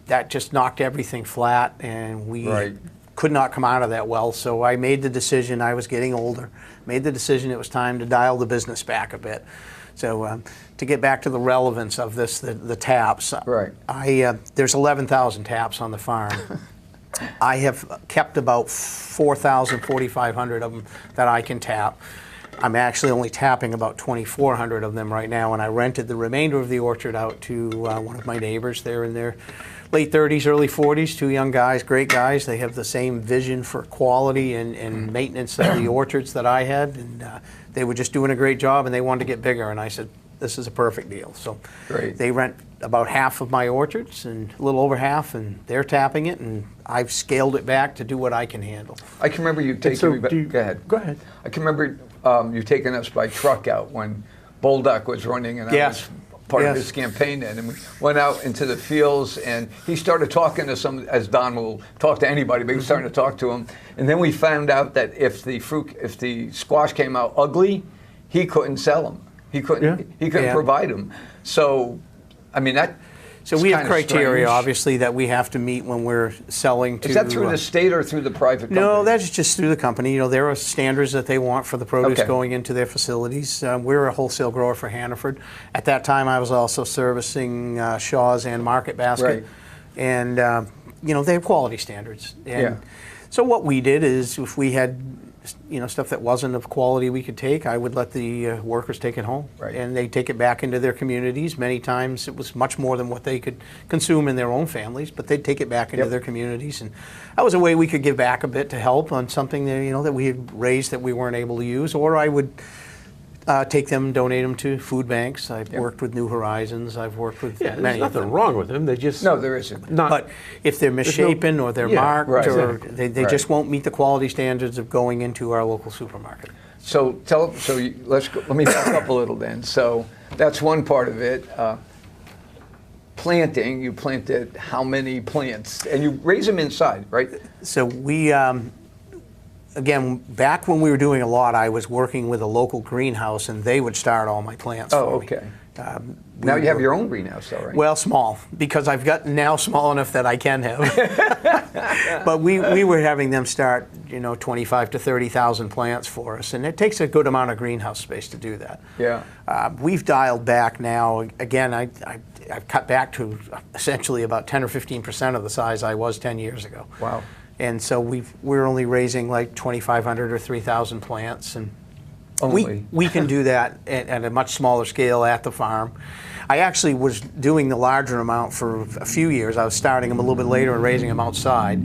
that just knocked everything flat, and we Right. could not come out of that well. So I made the decision. I was getting older. Made the decision it was time to dial the business back a bit. So to get back to the relevance of this, the taps. Right. There's 11,000 taps on the farm. I have kept about 4,000, 4,500 of them that I can tap. I'm actually only tapping about 2,400 of them right now, and I rented the remainder of the orchard out to one of my neighbors. They're in their late 30s, early 40s, two young guys, great guys. They have the same vision for quality and maintenance of the orchards that I had, and they were just doing a great job, and they wanted to get bigger, and I said, this is a perfect deal. So Great. they rent about half of my orchards, and a little over half, and they're tapping it, and I've scaled it back to do what I can handle. I can remember you taking So me back. Go ahead. Go ahead. I can remember you taking us by truck out when Bolduc was running, and I Yes. was part of Yes. his campaign then. And we went out into the fields, and he started talking to some, as Don will talk to anybody, but he was starting to talk to him. And then we found out that if the squash came out ugly, he couldn't sell them. He couldn't. Yeah. He couldn't Yeah. provide them. So, I mean that. So we have kinda criteria, strange. obviously, that we have to meet when we're selling to. Is that through the state or through the private company? No, that's just through the company. You know, there are standards that they want for the produce Okay. going into their facilities. We're a wholesale grower for Hannaford. At that time, I was also servicing Shaw's and Market Basket. Right. And, you know, they have quality standards. And Yeah. so what we did is if we had, you know, stuff that wasn't of quality we could take, I would let the workers take it home. Right. And they take it back into their communities. Many times it was much more than what they could consume in their own families, but they'd take it back into Yep. their communities. And that was a way we could give back a bit to help on something that, you know, that we had raised that we weren't able to use. Or I would take them, donate them to food banks. I've worked with New Horizons. I've worked with Yeah, there's many of nothing them. wrong with them. They just No, there isn't. not. But if they're misshapen or they're Yeah, marked right. or Exactly. they Right. just won't meet the quality standards of going into our local supermarket. So let me back up a little then. So that's one part of it. Planting, you planted how many plants? And you raise them inside, right? So we, again, back when we were doing a lot, I was working with a local greenhouse, and they would start all my plants Oh, for me. okay. Now you have your own greenhouse, though, right? Well, small, because I've gotten now small enough that I can have. But we were having them start, you know, 25 to 30,000 plants for us, and it takes a good amount of greenhouse space to do that. Yeah. We've dialed back now. Again, I've cut back to essentially about 10 or 15% of the size I was 10 years ago. Wow. And so we're only raising like 2,500 or 3,000 plants, and Only. we can do that at a much smaller scale at the farm. I actually was doing the larger amount for a few years. I was starting them a little bit later and raising them outside,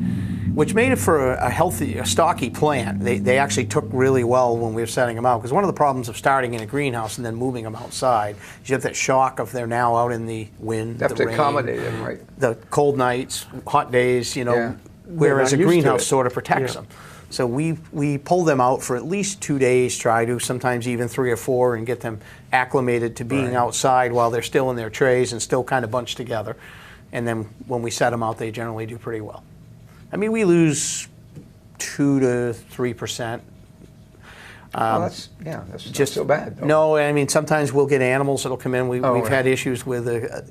which made it for a healthy, a stocky plant. They actually took really well when we were setting them out, because one of the problems of starting in a greenhouse and then moving them outside is you have that shock of they're now out in the wind, You have the to rain, accommodate them, right? the cold nights, hot days, you know, Yeah. whereas They're a not used to greenhouse it. sort of protects Yeah. them. So we pull them out for at least 2 days, try to, sometimes even 3 or 4, and get them acclimated to being Right. outside while they're still in their trays and still kind of bunched together. And then when we set them out, they generally do pretty well. I mean, we lose 2 to 3%. Well, that's not so bad, though. No, I mean, sometimes we'll get animals that'll come in. Oh, We've right. had issues with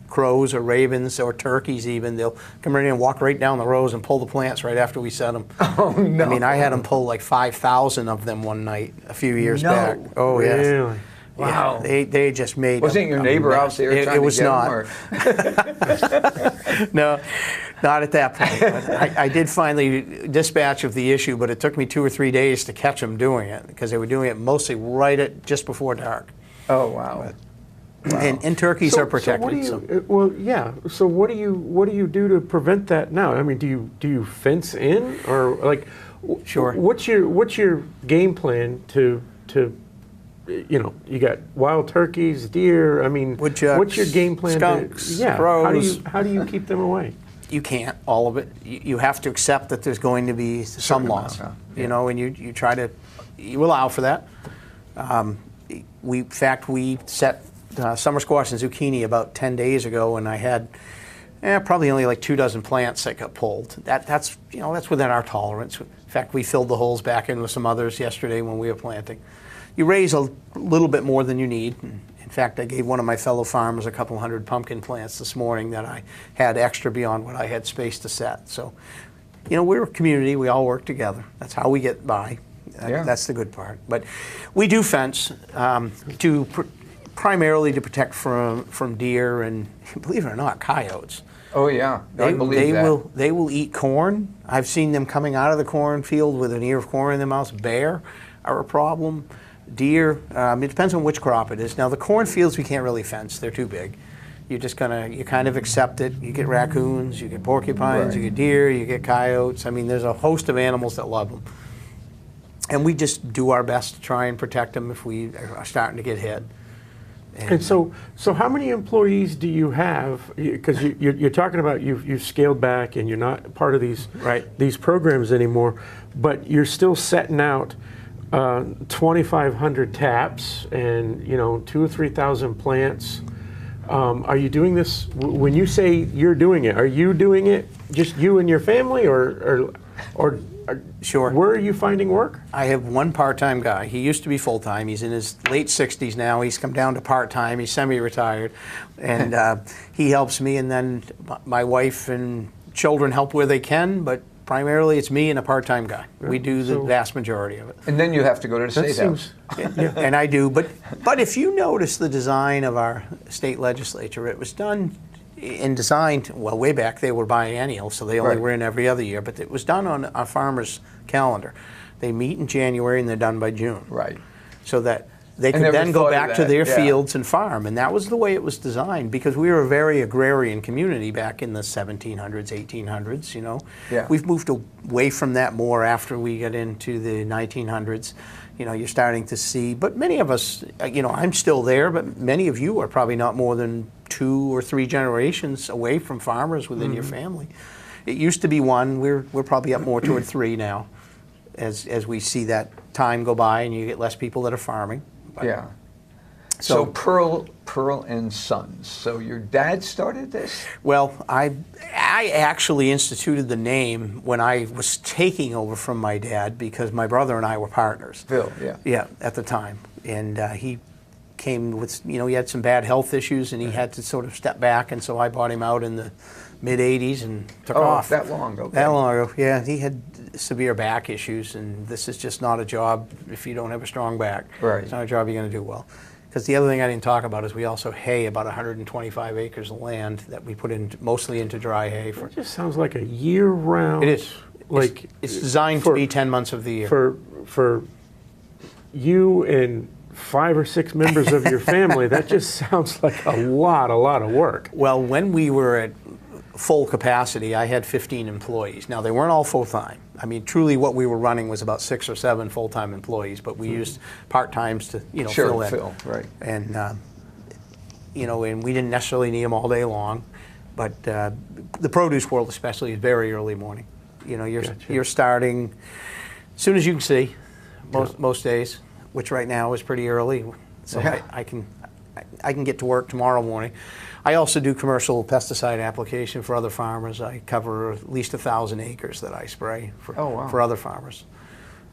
crows or ravens or turkeys even. They'll come right in and walk right down the rows and pull the plants right after we set them. Oh, no. I mean, I had them pull like 5,000 of them one night a few years No. back. Oh, yeah. Really? Wow. Yeah, they just made Wasn't your neighbor out there It, trying it was to get not. them? Or? No, not at that point. But I did finally dispatch of the issue, but it took me 2 or 3 days to catch them doing it, because they were doing it mostly right at just before dark. Oh, wow. And turkeys are protected. So what do you, so- well, yeah. So what do you do to prevent that now? I mean, do you fence in, or like? Sure. What's your game plan to you know, you got wild turkeys, deer. I mean, Woodchucks, what's your game plan? skunks, Yeah. crows. How do you keep them away? You can't, all of it. You have to accept that there's going to be some amount, loss. yeah. You know, and you try to, you allow for that. In fact, we set summer squash and zucchini about 10 days ago, and I had Probably only like 2 dozen plants that got pulled. That's within our tolerance. In fact, we filled the holes back in with some others yesterday when we were planting. You raise a little bit more than you need. In fact, I gave one of my fellow farmers a couple hundred pumpkin plants this morning that I had extra beyond what I had space to set. So, we're a community. We all work together. That's how we get by. That's the good part. But we do fence primarily to protect from deer and, believe it or not, coyotes. Oh yeah, I believe that. They will eat corn. I've seen them coming out of the cornfield with an ear of corn in their mouth. Bear are a problem. Deer. It depends on which crop it is. Now the cornfields we can't really fence; they're too big. You kind of accept it. You get raccoons, you get porcupines, you get deer, you get coyotes. I mean, there's a host of animals that love them, and we just do our best to try and protect them if we are starting to get hit. And so how many employees do you have? Because you're talking about you've scaled back and you're not part of these programs anymore, but you're still setting out 2,500 taps and 2,000 or 3,000 plants. Are you doing this? When you say you're doing it, are you doing it just you and your family, or Sure. Where are you finding work? I have one part-time guy. He used to be full-time. He's in his late 60s now. He's come down to part-time. He's semi-retired, and he helps me. And then my wife and children help where they can, but primarily it's me and a part-time guy. We do the vast majority of it. And then you have to go to the State House. And I do. But if you notice the design of our state legislature, it was done and designed, well, way back they were biennial, so they only were in every other year, but it was done on a farmer's calendar. They meet in January and they're done by June. Right. So that they could then go back to their fields and farm, and that was the way it was designed, because we were a very agrarian community back in the 1700s, 1800s, Yeah. We've moved away from that more after we got into the 1900s. You're starting to see, but many of us, I'm still there, but many of you are probably not more than 2 or 3 generations away from farmers within your family. It used to be 1. We're probably up more toward 3 now, as we see that time go by and you get less people that are farming. But, yeah. So Pearl and Sons. So your dad started this? Well, I actually instituted the name when I was taking over from my dad, because my brother and I were partners. Phil, yeah. Yeah, at the time. And he came with, he had some bad health issues and he had to sort of step back, and so I bought him out in the mid-'80s and took off. That long ago. That long ago, yeah. He had severe back issues, and this is just not a job if you don't have a strong back. Right. It's not a job you're going to do well. Because the other thing I didn't talk about is we also hay about 125 acres of land that we put mostly into dry hay. It just sounds like a year-round. It is. Like it's designed to be 10 months of the year. For you and 5 or 6 members of your family, that just sounds like a lot of work. Well, when we were at full capacity, I had 15 employees. Now, they weren't all full-time. I mean, truly what we were running was about 6 or 7 full-time employees, but we used part-times to, fill in. Right. And, and we didn't necessarily need them all day long, but the produce world especially is very early morning. You're starting as soon as you can see, most days, which right now is pretty early. So I can get to work tomorrow morning. I also do commercial pesticide application for other farmers. I cover at least 1,000 acres that I spray for other farmers.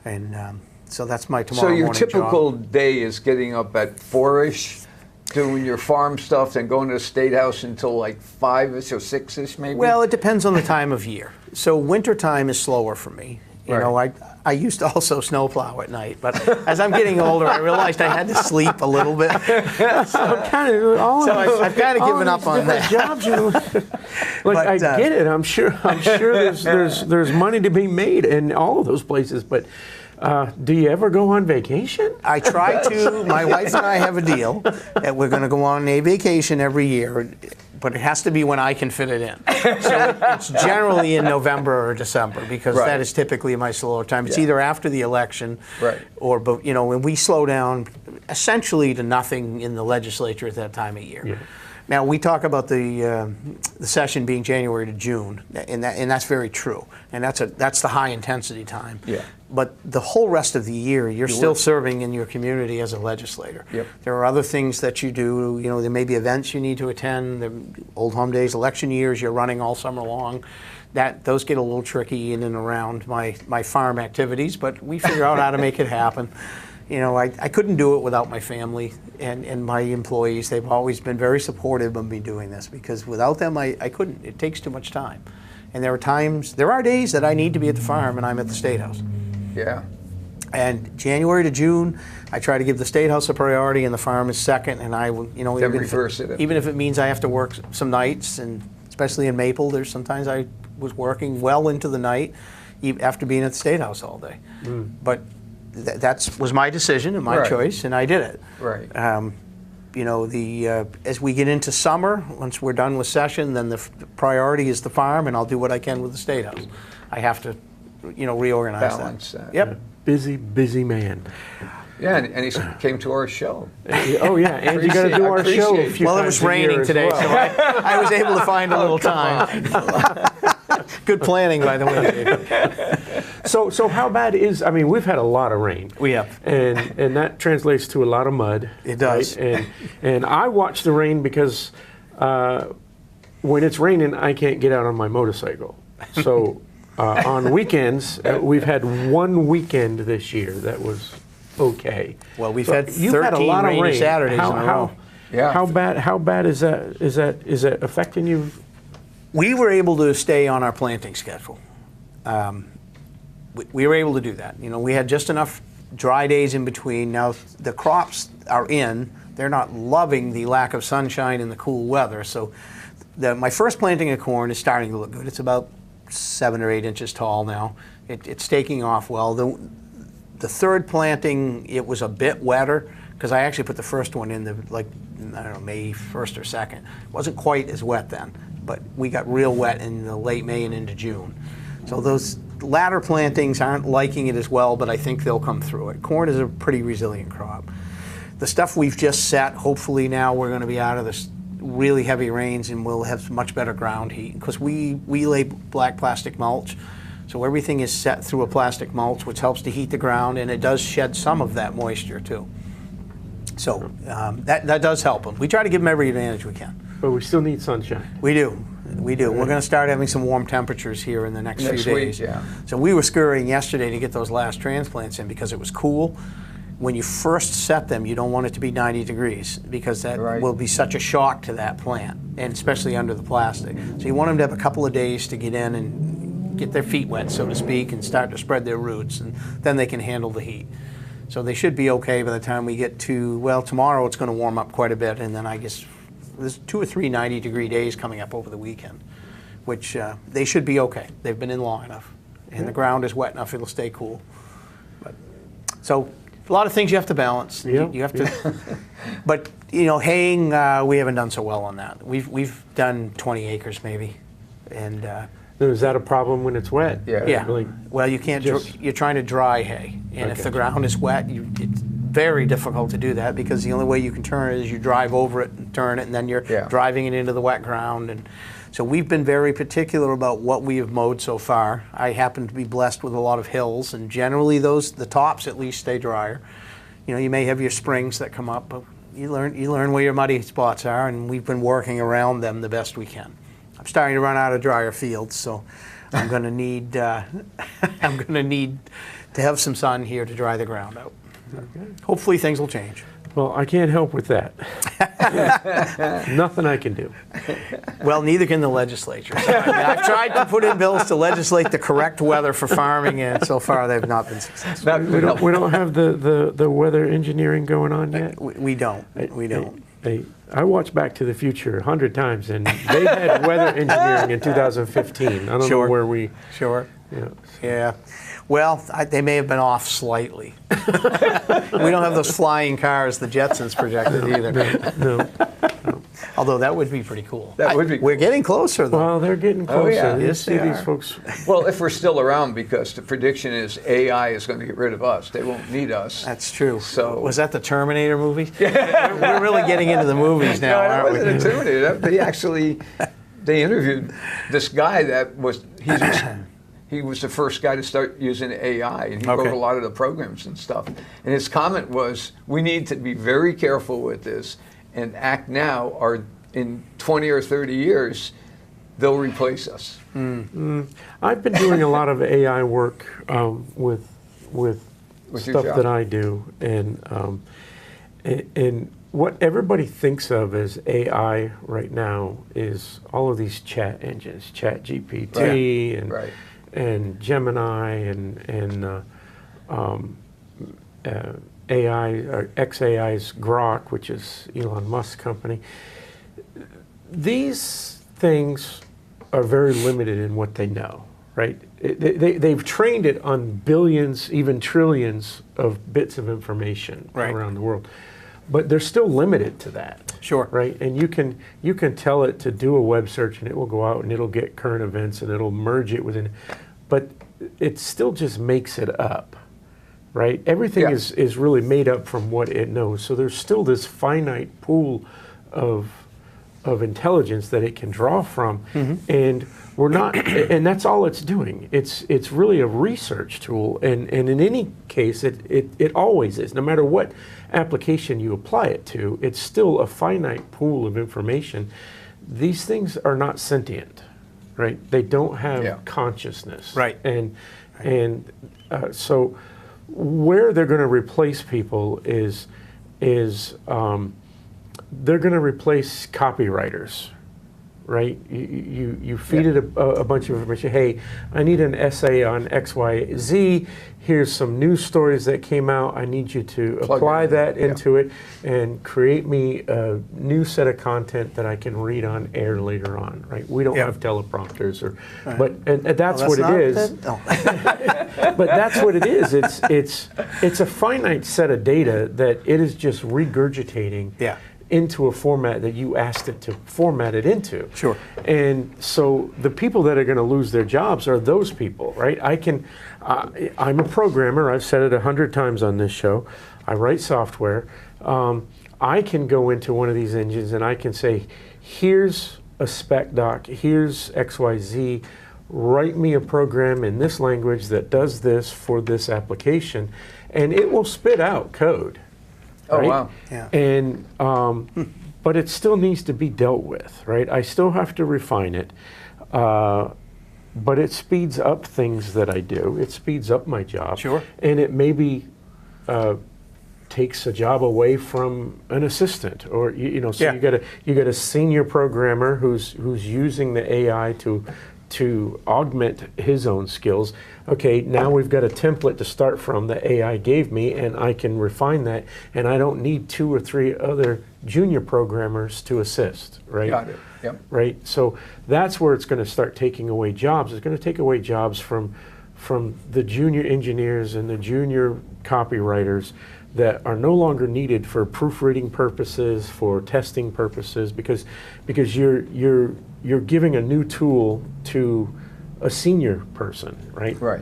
And so that's my tomorrow morning job. So your typical day is getting up at 4-ish, doing your farm stuff, and going to the State House until like 5-ish or 6-ish maybe? Well, it depends on the time of year. So winter time is slower for me. I used to also snowplow at night, but as I'm getting older, I realized I had to sleep a little bit. I've kind of given up on that. Jobs, I get it. I'm sure there's money to be made in all of those places, but do you ever go on vacation? I try to. My wife and I have a deal that we're going to go on a vacation every year, but it has to be when I can fit it in. So it's generally in November or December, because that is typically my slower time. It's either after the election or, when we slow down essentially to nothing in the legislature at that time of year. Yeah. Now we talk about the session being January to June, and that's very true, and that's the high intensity time. Yeah. But the whole rest of the year, you're still serving in your community as a legislator. Yep. There are other things that you do. You know, there may be events you need to attend. The Old Home Days, election years, you're running all summer long. Those get a little tricky in and around my farm activities, but we figure out how to make it happen. You know, I couldn't do it without my family and my employees. They've always been very supportive of me doing this, because without them, I couldn't. It takes too much time. And there are days that I need to be at the farm and I'm at the State House. Yeah. And January to June, I try to give the State House a priority and the farm is second. And I will, you know, Then reverse it. even if it means I have to work some nights, and especially in Maple, there's sometimes I was working well into the night after being at the State House all day. But that was my decision and my choice, and I did it. Right. You know, as we get into summer, once we're done with session, then the priority is the farm, and I'll do what I can with the State House. I have to, you know, reorganize Balance that. Yep. Busy man. Yeah, and he came to our show. Oh yeah, and you got to do our show a few Well, it times was a year raining as today, well. so I was able to find a little time. Good planning, by the way. So how bad is? I mean, we've had a lot of rain. We have. and that translates to a lot of mud. It does. Right? And I watch the rain because when it's raining, I can't get out on my motorcycle. So on weekends, we've had one weekend this year that was okay. Well, we've So had you've had a 13 lot of rainy rain. Saturdays in a row. Yeah. How bad is that? Is that affecting you? We were able to stay on our planting schedule. We were able to do that. You know, we had just enough dry days in between. Now the crops are in. They're not loving the lack of sunshine and the cool weather. So my first planting of corn is starting to look good. It's about 7 or 8 inches tall now. It's taking off well. The third planting, it was a bit wetter, because I actually put the first one in May 1st or 2nd. It wasn't quite as wet then, but we got real wet in the late May and into June. So those latter plantings aren't liking it as well, but I think they'll come through it. Corn is a pretty resilient crop. The stuff we've just set, hopefully now we're going to be out of this really heavy rains and we'll have much better ground heat, because we lay black plastic mulch. So everything is set through a plastic mulch, which helps to heat the ground, and it does shed some of that moisture too. So that does help them. We try to give them every advantage we can. But we still need sunshine. We do. We're going to start having some warm temperatures here in the next few days. Week, yeah. So we were scurrying yesterday to get those last transplants in because it was cool. When you first set them, you don't want it to be 90 degrees, because that will be such a shock to that plant, and especially under the plastic. So you want them to have a couple of days to get in and get their feet wet, so to speak, and start to spread their roots, and then they can handle the heat. So they should be okay by the time we get to, well, tomorrow it's going to warm up quite a bit, and then I guess there's 2 or 3 90-degree days coming up over the weekend, which they should be okay. They've been in long enough, and the ground is wet enough, it'll stay cool. So a lot of things you have to balance. Yeah. You have to, but you know, haying, we haven't done so well on that. We've done 20 acres maybe, and Is that a problem when it's wet? yeah. Like, Well, you can't. You're trying to dry hay, and if the ground is wet, it's very difficult to do that, because the only way you can turn it is you drive over it and turn it, and then you're driving it into the wet ground. And so we've been very particular about what we have mowed so far. I happen to be blessed with a lot of hills, and generally the tops at least stay drier. You know, you may have your springs that come up, but you learn where your muddy spots are, and we've been working around them the best we can. I'm starting to run out of drier fields, so I'm going to need to have some sun here to dry the ground out. okay. Hopefully things will change. Well, I can't help with that. Nothing I can do. Well, neither can the legislature. So, I mean, I've tried to put in bills to legislate the correct weather for farming, and so far they've not been successful. We don't have the weather engineering going on yet. We don't. We don't. I watched Back to the Future 100 times, and they had weather engineering in 2015. I don't know where we. Sure. Yeah. Yeah. Well, they may have been off slightly. We don't have those flying cars the Jetsons projected either. No. Although that would be pretty cool. That would be We're getting closer, though. Well, they're getting closer. yeah. You Yes, see they these are. folks. Well, if we're still around, because the prediction is AI is going to get rid of us. They won't need us. That's true. So- was that the Terminator movie? We're really getting into the movies now, No, it aren't we? wasn't intimidated. They actually, they interviewed this guy that was, he was the first guy to start using AI, and he Okay. wrote a lot of the programs and stuff. And his comment was, we need to be very careful with this and act now, or in 20 or 30 years, they'll replace us. I've been doing a lot of AI work with With your stuff job. that I do, and what everybody thinks of as AI right now is all of these chat engines, Chat GPT and Right. and Gemini and AI or XAI's Grok, which is Elon Musk's company. These things are very limited in what they know, right? They've trained it on billions, even trillions of bits of information Right. around the world, but they're still limited to that. Sure. Right, and you can tell it to do a web search, and it will go out and it'll get current events and it'll merge it within, but it still just makes it up. Right, everything Yeah. is really made up from what it knows. So there's still this finite pool of intelligence that it can draw from, and we're not, and that's all it's doing. It's really a research tool, and in any case, it always is. No matter what application you apply it to, it's still a finite pool of information. These things are not sentient, right? They don't have Yeah. consciousness, Right. And so where they're going to replace people is they're going to replace copywriters, right? You feed it a bunch of information. Hey, I need an essay on X, Y, Z. Here's some news stories that came out. I need you to Plug apply it in. that Yeah. into it and create me a new set of content that I can read on air later on, right? We don't Yeah. have teleprompters, but and that's Well, what not it is. that- no. But that's what it is. It's a finite set of data that it is just regurgitating Yeah. into a format that you asked it to format it into. Sure. And so the people that are going to lose their jobs are those people, right? I'm a programmer. I've said it 100 times on this show. I write software. I can go into one of these engines and I can say, here's a spec doc, here's XYZ, write me a program in this language that does this for this application, and it will spit out code. Oh, right? wow. Yeah. And but it still needs to be dealt with, right? I still have to refine it, but it speeds up things that I do. It speeds up my job. Sure. And it maybe takes a job away from an assistant, or so Yeah. you got a senior programmer who's using the AI to augment his own skills. Okay, now we've got a template to start from that AI gave me, and I can refine that, and I don't need 2 or 3 other junior programmers to assist, right? Got it. Yep. Right? So that's where it's going to start taking away jobs. It's going to take away jobs from the junior engineers and the junior copywriters that are no longer needed for proofreading purposes, for testing purposes, because you're giving a new tool to a senior person, right? Right.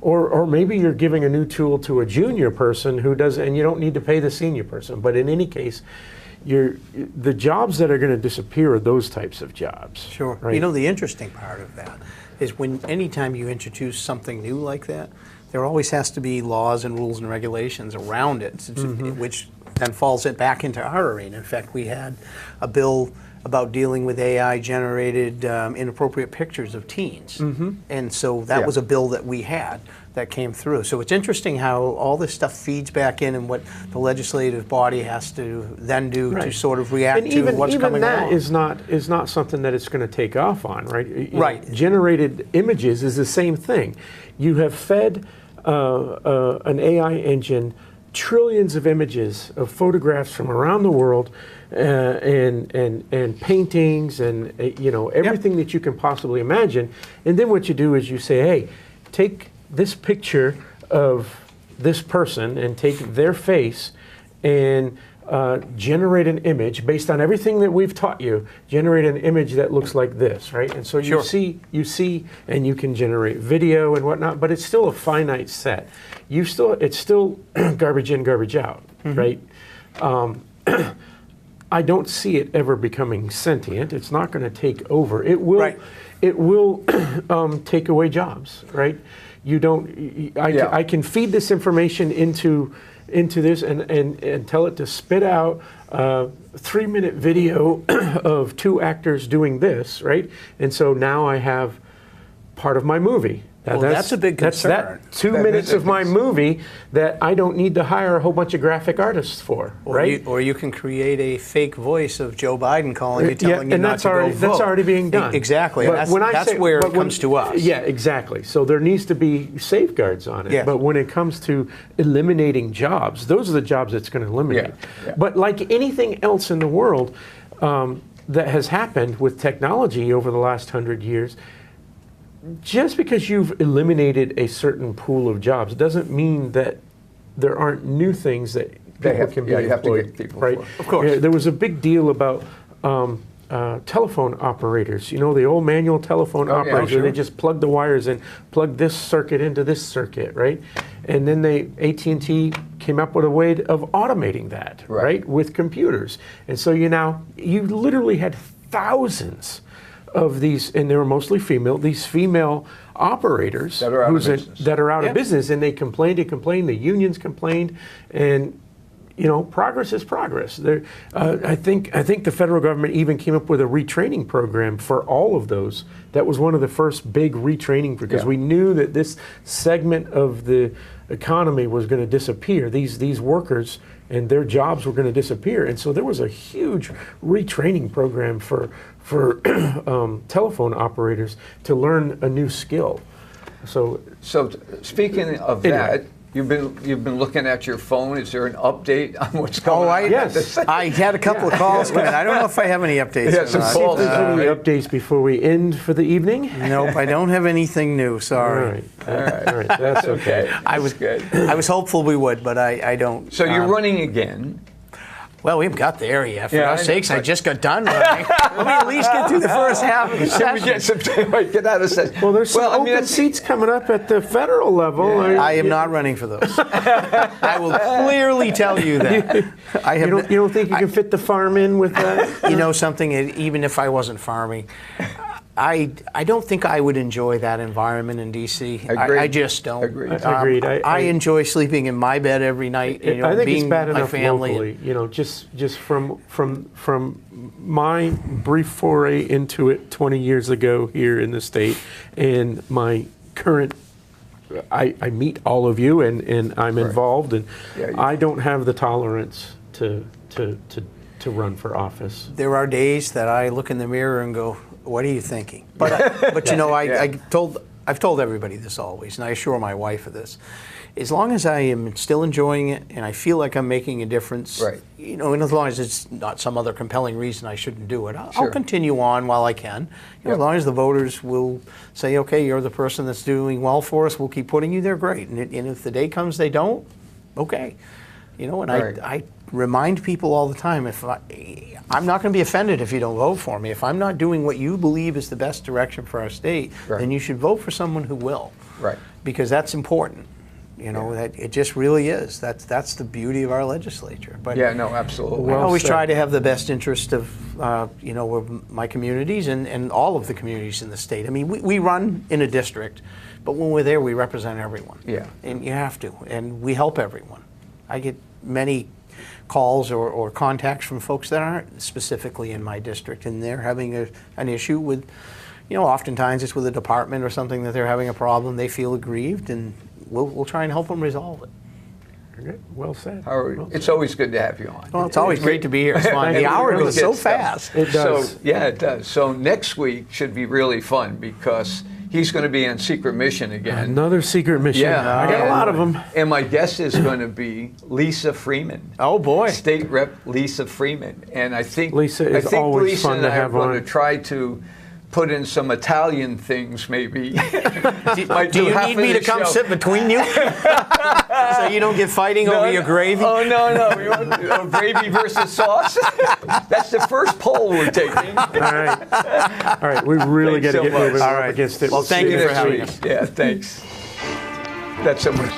Or maybe you're giving a new tool to a junior person who does, and you don't need to pay the senior person. But in any case, the jobs that are going to disappear are those types of jobs. Sure. Right? You know, the interesting part of that is anytime you introduce something new like that, there always has to be laws and rules and regulations around it, which then falls it back into our arena. In fact, we had a bill about dealing with AI-generated inappropriate pictures of teens. And so that Yeah. was a bill that we had that came through. So it's interesting how all this stuff feeds back in and what the legislative body has to then do to Right. sort of react And to even, what's even coming that along. is not something that it's going to take off on, right? Right. Generated images is the same thing. You have fed an AI engine trillions of images of photographs from around the world, and paintings and everything that you can possibly imagine. And then what you do is you say, hey, take this picture of this person and take their face and generate an image based on everything that we've taught you. Generate an image that looks like this, right? And so you see, and you can generate video and whatnot, but it's still a finite set. It's still garbage in, garbage out, right? I don't see it ever becoming sentient. It's not going to take over. It will. Right. It will take away jobs, right? You don't. I can feed this information into this and tell it to spit out a 3-minute video of 2 actors doing this, right? And so now I have part of my movie. Well, that's a big concern. That's 2 minutes of my movie that I don't need to hire a whole bunch of graphic artists for, right? Or you can create a fake voice of Joe Biden calling you, telling you not to go vote. That's already being done. Exactly. That's where it comes to us. Yeah, exactly. So there needs to be safeguards on it. Yeah. But when it comes to eliminating jobs, those are the jobs it's going to eliminate. Yeah. But like anything else in the world that has happened with technology over the last 100 years, just because you've eliminated a certain pool of jobs doesn't mean that there aren't new things that people can be employed. You have to get people right? for. Of course. Yeah, there was a big deal about telephone operators. You know, the old manual telephone operators, where they just plug the wires in, plug this circuit into this circuit, right? And then AT&T came up with a way of automating that, right, with computers. And so you literally had thousands of these, and they were mostly female, these female operators that are out of business. That are out of business, and they complained, the unions complained, and progress is progress. I think the federal government even came up with a retraining program for all of those. That was one of the first big retraining, because we knew that this segment of the economy was going to disappear. These workers and their jobs were going to disappear, and so there was a huge retraining program for telephone operators to learn a new skill. So speaking of that, you've been looking at your phone. Is there an update on what's going on? Yes. I had a couple of calls coming. I don't know if I have any updates. Yeah, some calls. Any updates before we end for the evening? Nope, I don't have anything new. Sorry. All right. That's okay. I was hopeful we would, but I don't. So you're running again. Well, we haven't got there yet. For our sakes, I just got done running. Let me at least get through the first half of the session. Get out of session. Well, there's some open seats coming up at the federal level. Yeah. I am not running for those. I will clearly tell you that. You don't think you can fit the farm in with that? You know something, even if I wasn't farming, I don't think I would enjoy that environment in D.C. I just don't. Agreed. Agreed. I enjoy sleeping in my bed every night. I think being it's bad my enough family. locally. Just from my brief foray into it 20 years ago here in the state, and my current. I meet all of you, and I'm involved, and I don't have the tolerance to run for office. There are days that I look in the mirror and go, "What are you thinking?" But I've told everybody this always, and I assure my wife of this. As long as I am still enjoying it and I feel like I'm making a difference, and as long as it's not some other compelling reason I shouldn't do it, I'll continue on while I can. As long as the voters will say, "Okay, you're the person that's doing well for us, we'll keep putting you there," great. And if the day comes they don't, okay. I remind people all the time, I'm not going to be offended if you don't vote for me. If I'm not doing what you believe is the best direction for our state, then you should vote for someone who will. Right. Because that's important. That it just really is. That's the beauty of our legislature. But absolutely. I always try to have the best interest of my communities and all of the communities in the state. I mean, we run in a district, but when we're there, we represent everyone. Yeah. And you have to, and we help everyone. I get many calls or contacts from folks that aren't specifically in my district, and they're having an issue with, oftentimes it's with a department or something that they're having a problem. They feel aggrieved, and we'll try and help them resolve it. Okay. Well said. Howard, it's always good to have you on. Well, it's always great to be here. It's fun. The hour goes so fast. It does. It does. So next week should be really fun because he's going to be on Secret Mission again. Another secret mission. Yeah. I got a lot of them. And my guest is going to be Lisa Freeman. Oh, boy. State Rep Lisa Freeman. And I think Lisa is always fun to have on. Going to try to put in some Italian things, maybe. Do you need me to come sit between you? So you don't get fighting over your gravy? Oh, no. We want gravy versus sauce. That's the first poll we're taking. All right. We really got Thanks to get so much. moving. All We're up right. against it. Well, thank you for next having week. us. Yeah, thanks. That's so much.